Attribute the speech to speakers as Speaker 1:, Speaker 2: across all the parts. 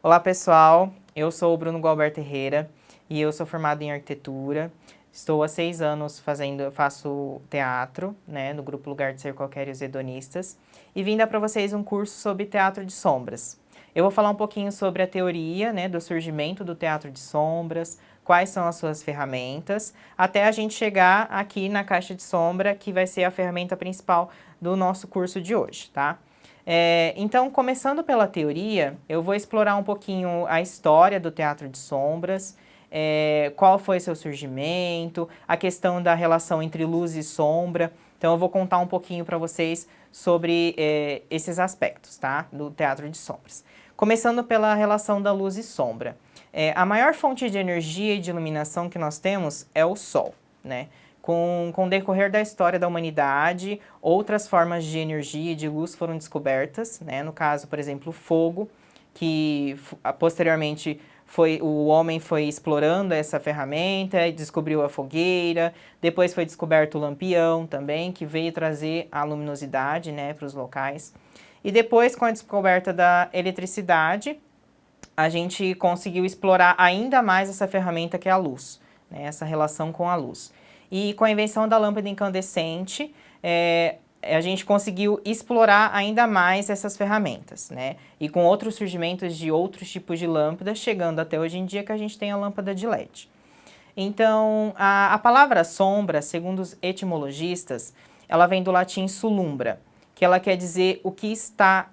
Speaker 1: Olá pessoal, eu sou o Bruno Gualberto Herrera e eu sou formado em arquitetura. Estou há 6 anos faço teatro, né, no grupo Lugar de Ser Qualquer e os Hedonistas, e vim dar para vocês um curso sobre teatro de sombras. Eu vou falar um pouquinho sobre a teoria, né, do surgimento do teatro de sombras, quais são as suas ferramentas, até a gente chegar aqui na caixa de sombra, que vai ser a ferramenta principal do nosso curso de hoje, tá? Então, começando pela teoria, eu vou explorar um pouquinho a história do teatro de sombras, qual foi seu surgimento, a questão da relação entre luz e sombra. Então, eu vou contar um pouquinho para vocês sobre esses aspectos, tá? Do teatro de sombras. Começando pela relação da luz e sombra. A maior fonte de energia e de iluminação que nós temos é o Sol, né? Com o decorrer da história da humanidade, outras formas de energia e de luz foram descobertas, né? No caso, por exemplo, o fogo, que posteriormente o homem foi explorando essa ferramenta e descobriu a fogueira. Depois foi descoberto o lampião também, que veio trazer a luminosidade, né, para os locais. E depois, com a descoberta da eletricidade, a gente conseguiu explorar ainda mais essa ferramenta que é a luz, né, essa relação com a luz. E com a invenção da lâmpada incandescente, a gente conseguiu explorar ainda mais essas ferramentas, né? E com outros surgimentos de outros tipos de lâmpadas, chegando até hoje em dia que a gente tem a lâmpada de LED. Então, a palavra sombra, segundo os etimologistas, ela vem do latim sulumbra, que ela quer dizer o que está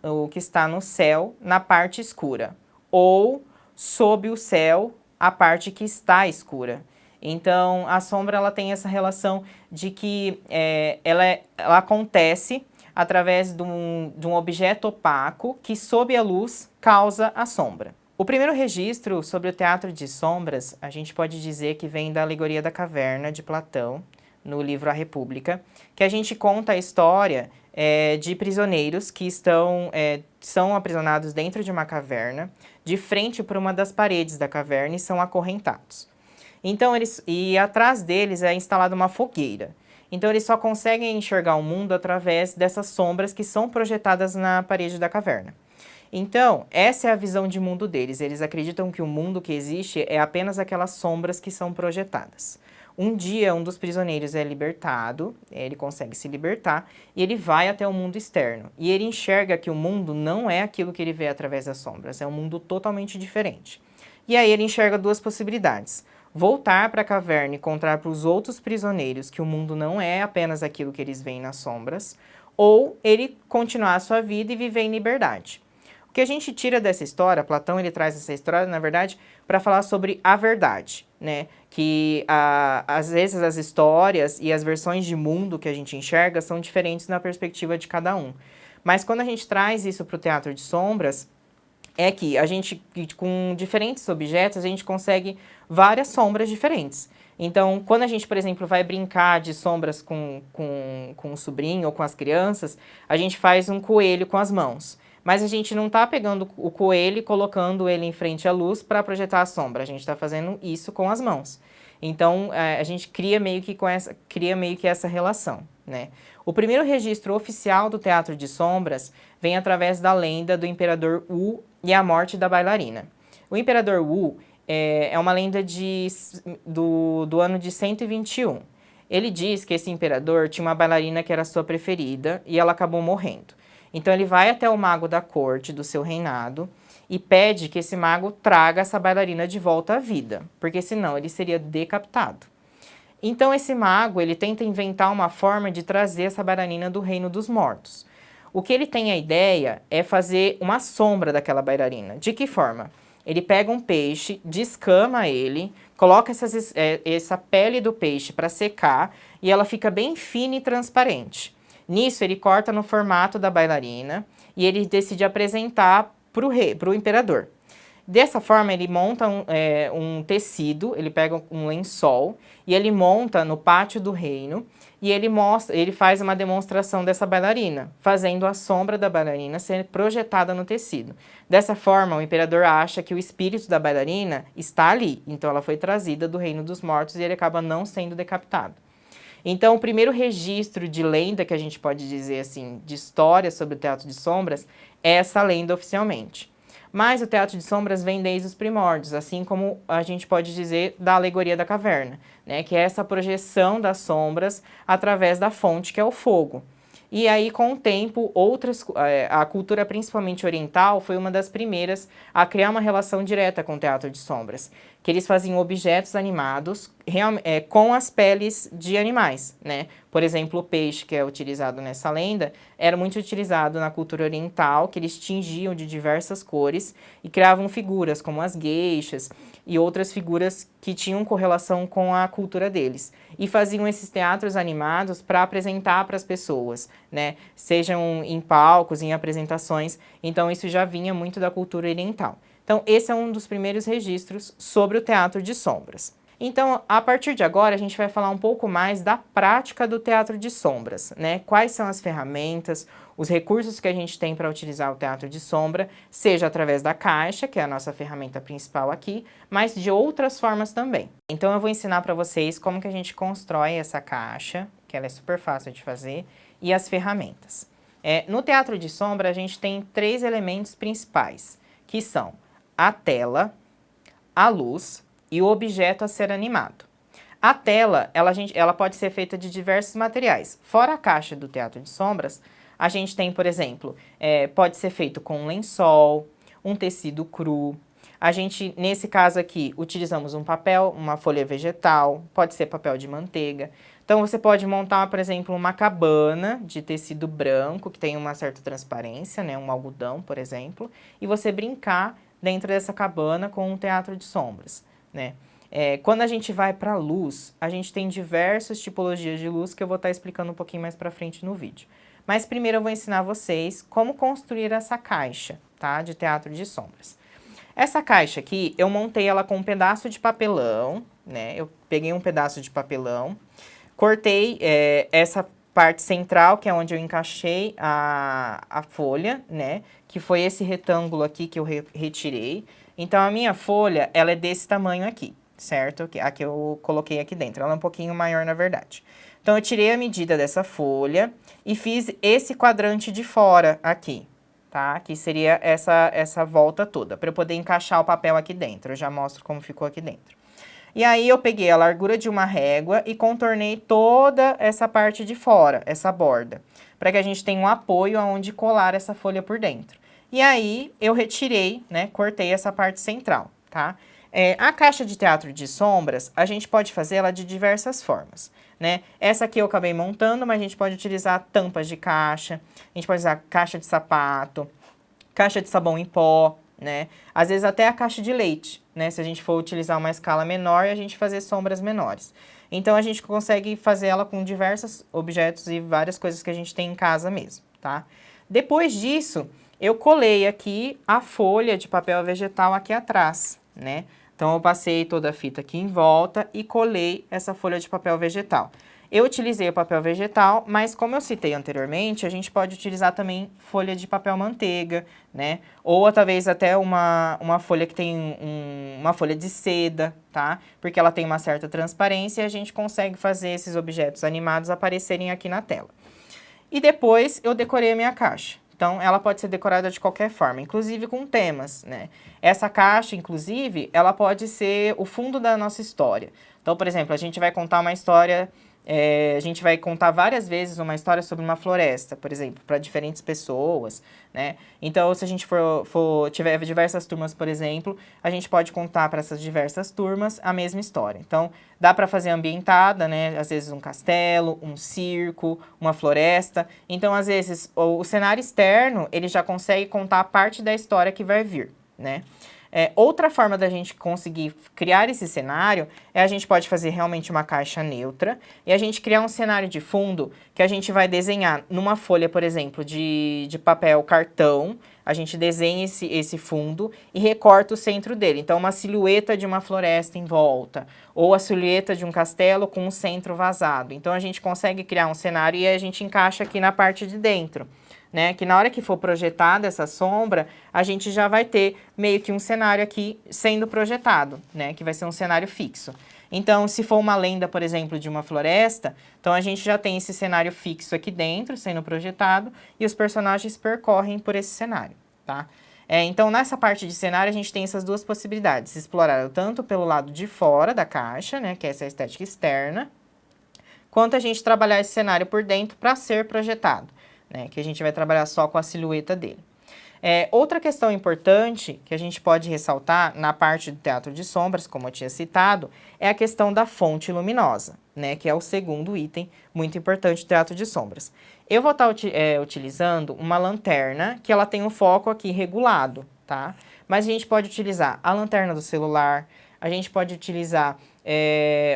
Speaker 1: no céu, na parte escura, ou sob o céu, a parte que está escura. Então, a sombra ela tem essa relação de que ela acontece através de um objeto opaco que, sob a luz, causa a sombra. O primeiro registro sobre o teatro de sombras, a gente pode dizer que vem da Alegoria da Caverna, de Platão, no livro A República, que a gente conta a história de prisioneiros que são aprisionados dentro de uma caverna, de frente para uma das paredes da caverna e são acorrentados. Então, atrás deles é instalada uma fogueira. Então, eles só conseguem enxergar o mundo através dessas sombras que são projetadas na parede da caverna. Então, essa é a visão de mundo deles. Eles acreditam que o mundo que existe é apenas aquelas sombras que são projetadas. Um dia, um dos prisioneiros é libertado, ele consegue se libertar, e ele vai até o mundo externo. E ele enxerga que o mundo não é aquilo que ele vê através das sombras, é um mundo totalmente diferente. E aí ele enxerga duas possibilidades: voltar para a caverna e contar para os outros prisioneiros que o mundo não é apenas aquilo que eles veem nas sombras, ou ele continuar a sua vida e viver em liberdade. O que a gente tira dessa história, Platão ele traz essa história, na verdade, para falar sobre a verdade, né? Que às vezes as histórias e as versões de mundo que a gente enxerga são diferentes na perspectiva de cada um. Mas quando a gente traz isso para o teatro de sombras, é que a gente, com diferentes objetos, a gente consegue várias sombras diferentes. Então, quando a gente, por exemplo, vai brincar de sombras com o sobrinho ou com as crianças, a gente faz um coelho com as mãos. Mas a gente não está pegando o coelho e colocando ele em frente à luz para projetar a sombra. A gente está fazendo isso com as mãos. Então, a gente cria meio que essa relação, né? O primeiro registro oficial do teatro de sombras vem através da lenda do imperador Wu e a morte da bailarina. O imperador Wu é uma lenda do ano de 121. Ele diz que esse imperador tinha uma bailarina que era sua preferida e ela acabou morrendo. Então ele vai até o mago da corte do seu reinado e pede que esse mago traga essa bailarina de volta à vida, porque senão ele seria decapitado. Então esse mago, ele tenta inventar uma forma de trazer essa bailarina do reino dos mortos. O que ele tem a ideia é fazer uma sombra daquela bailarina. De que forma? Ele pega um peixe, descama ele, coloca essa pele do peixe para secar e ela fica bem fina e transparente. Nisso ele corta no formato da bailarina e ele decide apresentar para o imperador. Dessa forma, ele monta um tecido, ele pega um lençol e ele monta no pátio do reino e ele faz uma demonstração dessa bailarina, fazendo a sombra da bailarina ser projetada no tecido. Dessa forma, o imperador acha que o espírito da bailarina está ali, então ela foi trazida do reino dos mortos e ele acaba não sendo decapitado. Então, o primeiro registro de lenda que a gente pode dizer assim, de história sobre o teatro de sombras, é essa lenda oficialmente. Mas o teatro de sombras vem desde os primórdios, assim como a gente pode dizer da alegoria da caverna, né? Que é essa projeção das sombras através da fonte, que é o fogo. E aí, com o tempo, a cultura principalmente oriental foi uma das primeiras a criar uma relação direta com o teatro de sombras, que eles faziam objetos animados com as peles de animais, né? Por exemplo, o peixe, que é utilizado nessa lenda, era muito utilizado na cultura oriental, que eles tingiam de diversas cores e criavam figuras como as gueixas e outras figuras que tinham correlação com a cultura deles. E faziam esses teatros animados para apresentar para as pessoas, né? Sejam em palcos, em apresentações. Então, isso já vinha muito da cultura oriental. Então, esse é um dos primeiros registros sobre o teatro de sombras. Então, a partir de agora, a gente vai falar um pouco mais da prática do teatro de sombras, né? Quais são as ferramentas, os recursos que a gente tem para utilizar o teatro de sombra, seja através da caixa, que é a nossa ferramenta principal aqui, mas de outras formas também. Então, eu vou ensinar para vocês como que a gente constrói essa caixa, que ela é super fácil de fazer, e as ferramentas. No teatro de sombra, a gente tem 3 elementos principais, que são a tela, a luz e o objeto a ser animado. A tela, ela pode ser feita de diversos materiais. Fora a caixa do teatro de sombras, a gente tem, por exemplo, pode ser feito com um lençol, um tecido cru. A gente, nesse caso aqui, utilizamos um papel, uma folha vegetal, pode ser papel de manteiga. Então, você pode montar, por exemplo, uma cabana de tecido branco, que tem uma certa transparência, né, um algodão, por exemplo, e você brincar dentro dessa cabana com um teatro de sombras, né? Quando a gente vai para a luz, a gente tem diversas tipologias de luz que eu vou estar explicando um pouquinho mais para frente no vídeo. Mas primeiro eu vou ensinar vocês como construir essa caixa, tá? De teatro de sombras. Essa caixa aqui, eu montei ela com um pedaço de papelão, né? Eu peguei um pedaço de papelão, cortei essa parte central, que é onde eu encaixei a folha, né? Que foi esse retângulo aqui que eu retirei. Então, a minha folha, ela é desse tamanho aqui, certo? A que eu coloquei aqui dentro. Ela é um pouquinho maior, na verdade. Então, eu tirei a medida dessa folha e fiz esse quadrante de fora aqui, tá? Que seria essa volta toda, para eu poder encaixar o papel aqui dentro. Eu já mostro como ficou aqui dentro. E aí, eu peguei a largura de uma régua e contornei toda essa parte de fora, essa borda, para que a gente tenha um apoio aonde colar essa folha por dentro. E aí, eu retirei, né, cortei essa parte central, tá? A caixa de teatro de sombras, a gente pode fazer ela de diversas formas, né? Essa aqui eu acabei montando, mas a gente pode utilizar tampas de caixa, a gente pode usar caixa de sapato, caixa de sabão em pó, né? Às vezes até a caixa de leite, né? Se a gente for utilizar uma escala menor e a gente fazer sombras menores. Então, a gente consegue fazer ela com diversos objetos e várias coisas que a gente tem em casa mesmo, tá? Depois disso, eu colei aqui a folha de papel vegetal aqui atrás, né? Então, eu passei toda a fita aqui em volta e colei essa folha de papel vegetal. Eu utilizei o papel vegetal, mas como eu citei anteriormente, a gente pode utilizar também folha de papel manteiga, né? Ou talvez até uma folha que tem uma folha de seda, tá? Porque ela tem uma certa transparência e a gente consegue fazer esses objetos animados aparecerem aqui na tela. E depois eu decorei a minha caixa. Então, ela pode ser decorada de qualquer forma, inclusive com temas, né? Essa caixa, inclusive, ela pode ser o fundo da nossa história. Então, por exemplo, a gente vai contar uma história... a gente vai contar várias vezes uma história sobre uma floresta, por exemplo, para diferentes pessoas, né? Então, se a gente tiver diversas turmas, por exemplo, a gente pode contar para essas diversas turmas a mesma história. Então, dá para fazer ambientada, né? Às vezes um castelo, um circo, uma floresta. Então, às vezes, o cenário externo, ele já consegue contar parte da história que vai vir, né? Outra forma da gente conseguir criar esse cenário é a gente pode fazer realmente uma caixa neutra e a gente criar um cenário de fundo que a gente vai desenhar numa folha, por exemplo, de papel cartão, a gente desenha esse fundo e recorta o centro dele. Então, uma silhueta de uma floresta em volta ou a silhueta de um castelo com um centro vazado. Então, a gente consegue criar um cenário e a gente encaixa aqui na parte de dentro. Né, que na hora que for projetada essa sombra, a gente já vai ter meio que um cenário aqui sendo projetado, né, que vai ser um cenário fixo. Então, se for uma lenda, por exemplo, de uma floresta, então a gente já tem esse cenário fixo aqui dentro, sendo projetado, e os personagens percorrem por esse cenário, tá? Então, nessa parte de cenário, a gente tem essas duas possibilidades, explorar tanto pelo lado de fora da caixa, né, que é essa estética externa, quanto a gente trabalhar esse cenário por dentro para ser projetado, né, que a gente vai trabalhar só com a silhueta dele. Outra questão importante que a gente pode ressaltar na parte do teatro de sombras, como eu tinha citado, é a questão da fonte luminosa, né, que é o segundo item muito importante do teatro de sombras. Eu vou estar utilizando uma lanterna que ela tem um foco aqui regulado, tá? Mas a gente pode utilizar a lanterna do celular, a gente pode utilizar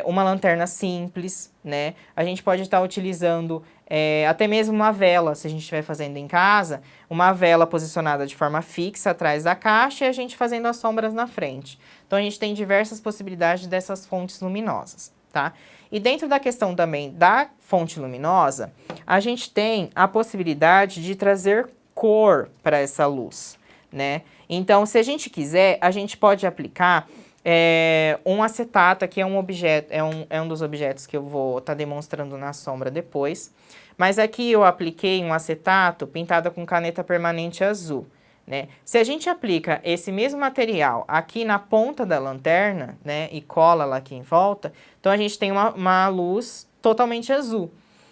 Speaker 1: uma lanterna simples, né? A gente pode estar utilizando até mesmo uma vela, se a gente estiver fazendo em casa, uma vela posicionada de forma fixa atrás da caixa e a gente fazendo as sombras na frente. Então, a gente tem diversas possibilidades dessas fontes luminosas, tá? E dentro da questão também da fonte luminosa, a gente tem a possibilidade de trazer cor para essa luz, né? Então, se a gente quiser, a gente pode aplicar um acetato, aqui é um objeto, é um dos objetos que eu vou estar demonstrando na sombra depois. Mas aqui eu apliquei um acetato pintado com caneta permanente azul, né? Se a gente aplica esse mesmo material aqui na ponta da lanterna, né, e cola lá aqui em volta, então a gente tem uma luz totalmente azul.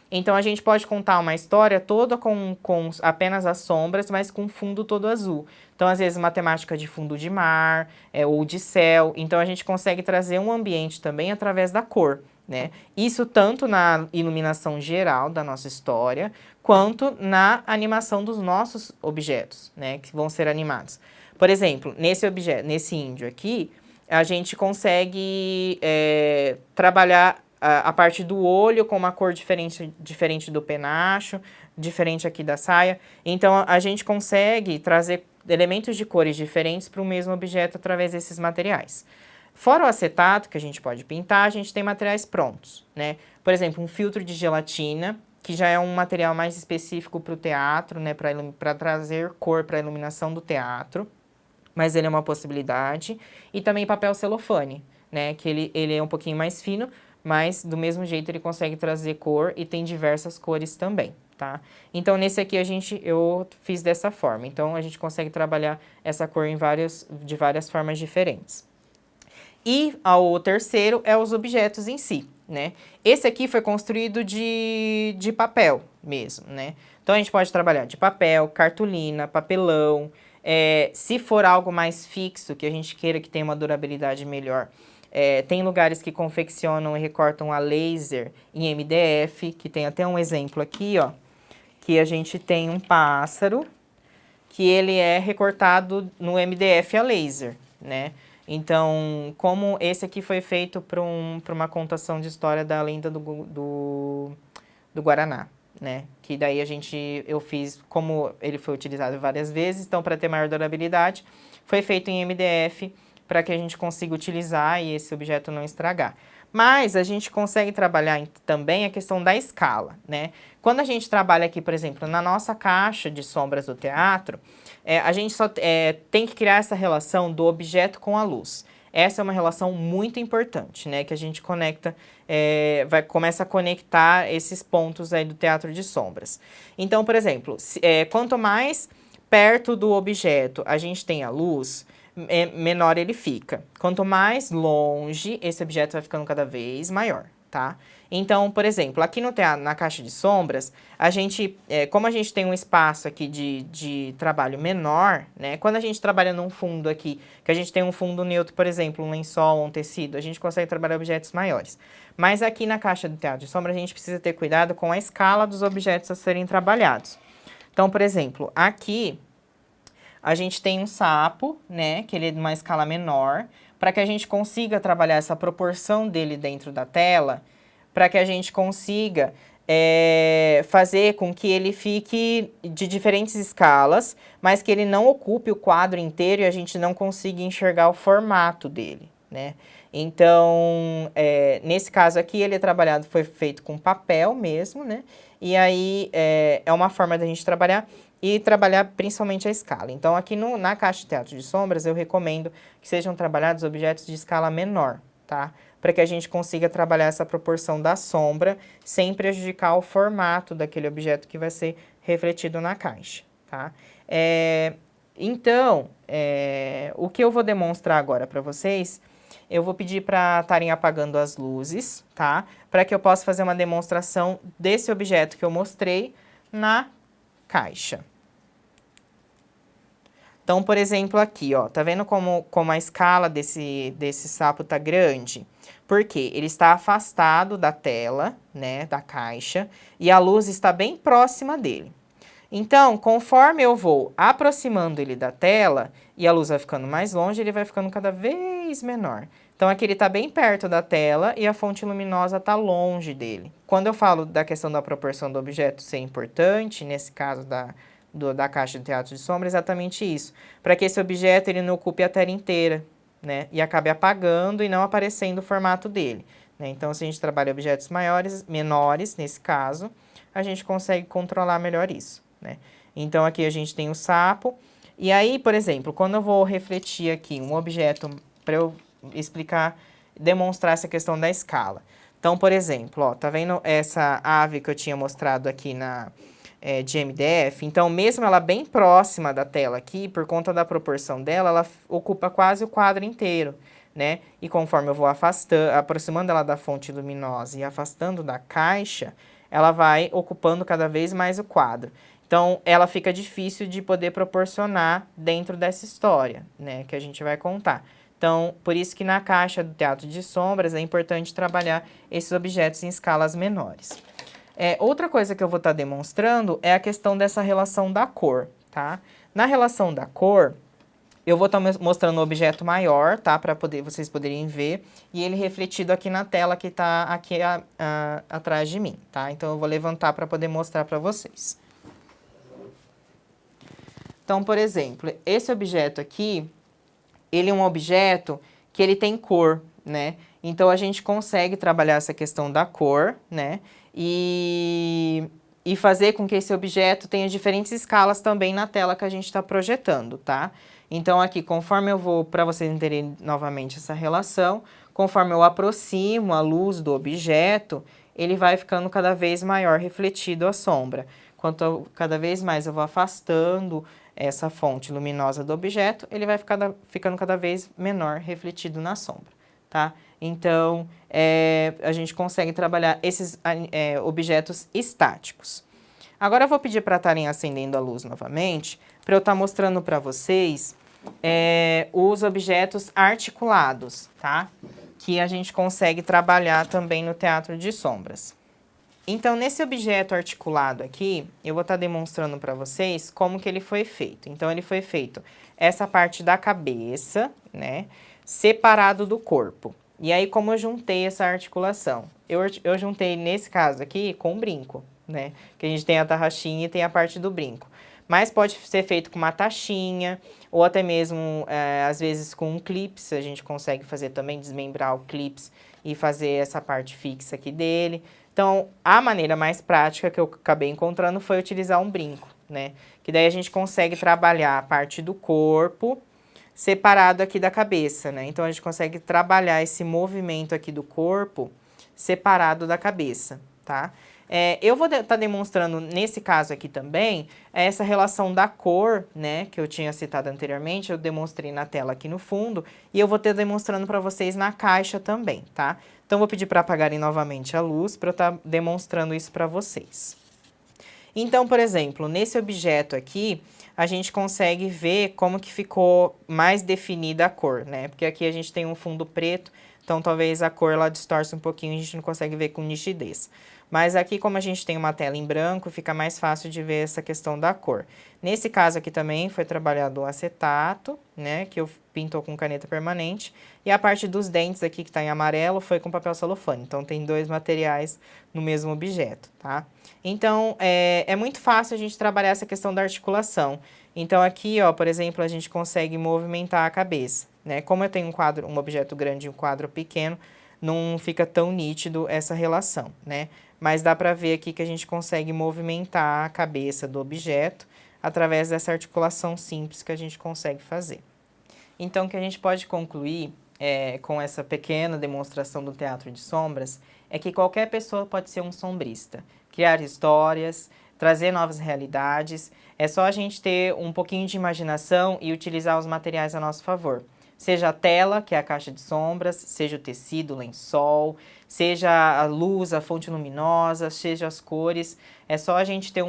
Speaker 1: Então a gente pode contar uma história toda com apenas as sombras, mas com fundo todo azul. Então, às vezes, uma temática de fundo de mar ou de céu. Então, a gente consegue trazer um ambiente também através da cor, né? Isso tanto na iluminação geral da nossa história, quanto na animação dos nossos objetos, né, que vão ser animados. Por exemplo, nesse índio aqui, a gente consegue trabalhar a parte do olho com uma cor diferente do penacho, diferente aqui da saia. Então, a gente consegue trazer elementos de cores diferentes para o mesmo objeto através desses materiais. Fora o acetato, que a gente pode pintar, a gente tem materiais prontos, né? Por exemplo, um filtro de gelatina, que já é um material mais específico para o teatro, né? Para trazer cor para a iluminação do teatro, mas ele é uma possibilidade. E também papel celofane, né? Que ele é um pouquinho mais fino, mas do mesmo jeito ele consegue trazer cor e tem diversas cores também, tá? Então, nesse aqui eu fiz dessa forma. Então, a gente consegue trabalhar essa cor de várias formas diferentes. E o terceiro é os objetos em si, né? Esse aqui foi construído de papel mesmo, né? Então, a gente pode trabalhar de papel, cartolina, papelão. Se for algo mais fixo, que a gente queira que tenha uma durabilidade melhor, tem lugares que confeccionam e recortam a laser em MDF, que tem até um exemplo aqui, ó, que a gente tem um pássaro, que ele é recortado no MDF a laser, né? Então, como esse aqui foi feito para uma contação de história da lenda do Guaraná, né? Que daí eu fiz, como ele foi utilizado várias vezes, então para ter maior durabilidade, foi feito em MDF, para que a gente consiga utilizar e esse objeto não estragar. Mas a gente consegue trabalhar também a questão da escala, né? Quando a gente trabalha aqui, por exemplo, na nossa caixa de sombras do teatro, a gente só tem que criar essa relação do objeto com a luz. Essa é uma relação muito importante, né? Que a gente começa a conectar esses pontos aí do teatro de sombras. Então, por exemplo, quanto mais perto do objeto a gente tem a luz, menor ele fica. Quanto mais longe, esse objeto vai ficando cada vez maior, tá? Então, por exemplo, aqui no teatro, na caixa de sombras, como a gente tem um espaço aqui de trabalho menor, né? Quando a gente trabalha num fundo aqui, que a gente tem um fundo neutro, por exemplo, um lençol, um tecido, a gente consegue trabalhar objetos maiores. Mas aqui na caixa do teatro de sombras, a gente precisa ter cuidado com a escala dos objetos a serem trabalhados. Então, por exemplo, aqui a gente tem um sapo, né, que ele é de uma escala menor, para que a gente consiga trabalhar essa proporção dele dentro da tela, para que a gente consiga fazer com que ele fique de diferentes escalas, mas que ele não ocupe o quadro inteiro e a gente não consiga enxergar o formato dele, né? Então, nesse caso aqui, foi feito com papel mesmo, né? E aí, é uma forma da gente trabalhar e trabalhar principalmente a escala. Então, aqui na caixa de teatro de sombras, eu recomendo que sejam trabalhados objetos de escala menor, tá? Para que a gente consiga trabalhar essa proporção da sombra sem prejudicar o formato daquele objeto que vai ser refletido na caixa, tá? Então, o que eu vou demonstrar agora para vocês, eu vou pedir para estarem apagando as luzes, tá? Para que eu possa fazer uma demonstração desse objeto que eu mostrei na caixa. Então, por exemplo, aqui, ó, tá vendo como a escala desse sapo tá grande? Porque ele está afastado da tela, né, da caixa, e a luz está bem próxima dele. Então, conforme eu vou aproximando ele da tela e a luz vai ficando mais longe, ele vai ficando cada vez menor. Então, aqui ele está bem perto da tela e a fonte luminosa está longe dele. Quando eu falo da questão da proporção do objeto ser importante, nesse caso da caixa de teatro de sombra, é exatamente isso. Para que esse objeto ele não ocupe a tela inteira, né? E acabe apagando e não aparecendo o formato dele, né? Então, se a gente trabalha objetos menores, nesse caso, a gente consegue controlar melhor isso, né? Então, aqui a gente tem o sapo. E aí, por exemplo, quando eu vou refletir aqui um objeto para eu explicar, demonstrar essa questão da escala. Então, por exemplo, ó, tá vendo essa ave que eu tinha mostrado aqui de MDF? Então, mesmo ela bem próxima da tela aqui, por conta da proporção dela, ela ocupa quase o quadro inteiro, né? E conforme eu vou aproximando ela da fonte luminosa e afastando da caixa, ela vai ocupando cada vez mais o quadro. Então, ela fica difícil de poder proporcionar dentro dessa história, né, que a gente vai contar. Então, por isso que na caixa do teatro de sombras é importante trabalhar esses objetos em escalas menores. Outra coisa que eu vou estar demonstrando é a questão dessa relação da cor, tá? Na relação da cor, eu vou estar mostrando um objeto maior, tá? Para vocês poderem ver. E ele refletido aqui na tela que está aqui atrás de mim, tá? Então, eu vou levantar para poder mostrar para vocês. Então, por exemplo, esse objeto aqui, ele é um objeto que ele tem cor, né? Então, a gente consegue trabalhar essa questão da cor, né? E fazer com que esse objeto tenha diferentes escalas também na tela que a gente está projetando, tá? Então, aqui, conforme eu vou, para vocês entenderem novamente essa relação, conforme eu aproximo a luz do objeto, ele vai ficando cada vez maior refletido a sombra. Cada vez mais eu vou afastando essa fonte luminosa do objeto, ele vai ficando cada vez menor refletido na sombra, tá? Então, a gente consegue trabalhar esses objetos estáticos. Agora eu vou pedir para estarem acendendo a luz novamente, para eu estar mostrando para vocês os objetos articulados, tá? Que a gente consegue trabalhar também no teatro de sombras. Então, nesse objeto articulado aqui, eu vou estar demonstrando para vocês como que ele foi feito. Então, ele foi feito essa parte da cabeça, né, separado do corpo. E aí, como eu juntei essa articulação? Eu juntei, nesse caso aqui, com um brinco, né, que a gente tem a tarraxinha e tem a parte do brinco. Mas pode ser feito com uma taxinha, ou até mesmo, às vezes, com um clips. A gente consegue fazer também, desmembrar o clips e fazer essa parte fixa aqui dele. Então, a maneira mais prática que eu acabei encontrando foi utilizar um brinco, né? Que daí a gente consegue trabalhar a parte do corpo separado aqui da cabeça, né? Então, a gente consegue trabalhar esse movimento aqui do corpo separado da cabeça, tá? Eu vou estar demonstrando nesse caso aqui também essa relação da cor, né, que eu tinha citado anteriormente, eu demonstrei na tela aqui no fundo, e eu vou estar demonstrando para vocês na caixa também, tá? Então, vou pedir para apagarem novamente a luz para eu estar demonstrando isso para vocês. Então, por exemplo, nesse objeto aqui, a gente consegue ver como que ficou mais definida a cor, né? Porque aqui a gente tem um fundo preto, então talvez a cor lá distorce um pouquinho e a gente não consegue ver com nitidez. Mas aqui, como a gente tem uma tela em branco, fica mais fácil de ver essa questão da cor. Nesse caso aqui também foi trabalhado o acetato, né, que eu pintou com caneta permanente. E a parte dos dentes aqui, que está em amarelo, foi com papel celofane. Então, tem dois materiais no mesmo objeto, tá? Então, é muito fácil a gente trabalhar essa questão da articulação. Então, aqui, ó, por exemplo, a gente consegue movimentar a cabeça, né? Como eu tenho um objeto grande e um quadro pequeno, não fica tão nítido essa relação, né? Mas dá para ver aqui que a gente consegue movimentar a cabeça do objeto através dessa articulação simples que a gente consegue fazer. Então, o que a gente pode concluir com essa pequena demonstração do teatro de sombras é que qualquer pessoa pode ser um sombrista, criar histórias, trazer novas realidades. É só a gente ter um pouquinho de imaginação e utilizar os materiais a nosso favor. Seja a tela, que é a caixa de sombras, seja o tecido, o lençol, seja a luz, a fonte luminosa, seja as cores. É só a gente ter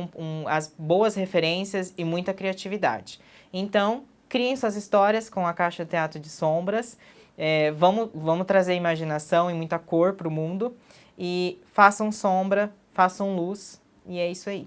Speaker 1: as boas referências e muita criatividade. Então, criem suas histórias com a caixa de teatro de sombras. Vamos trazer imaginação e muita cor para o mundo. E façam sombra, façam luz. E é isso aí.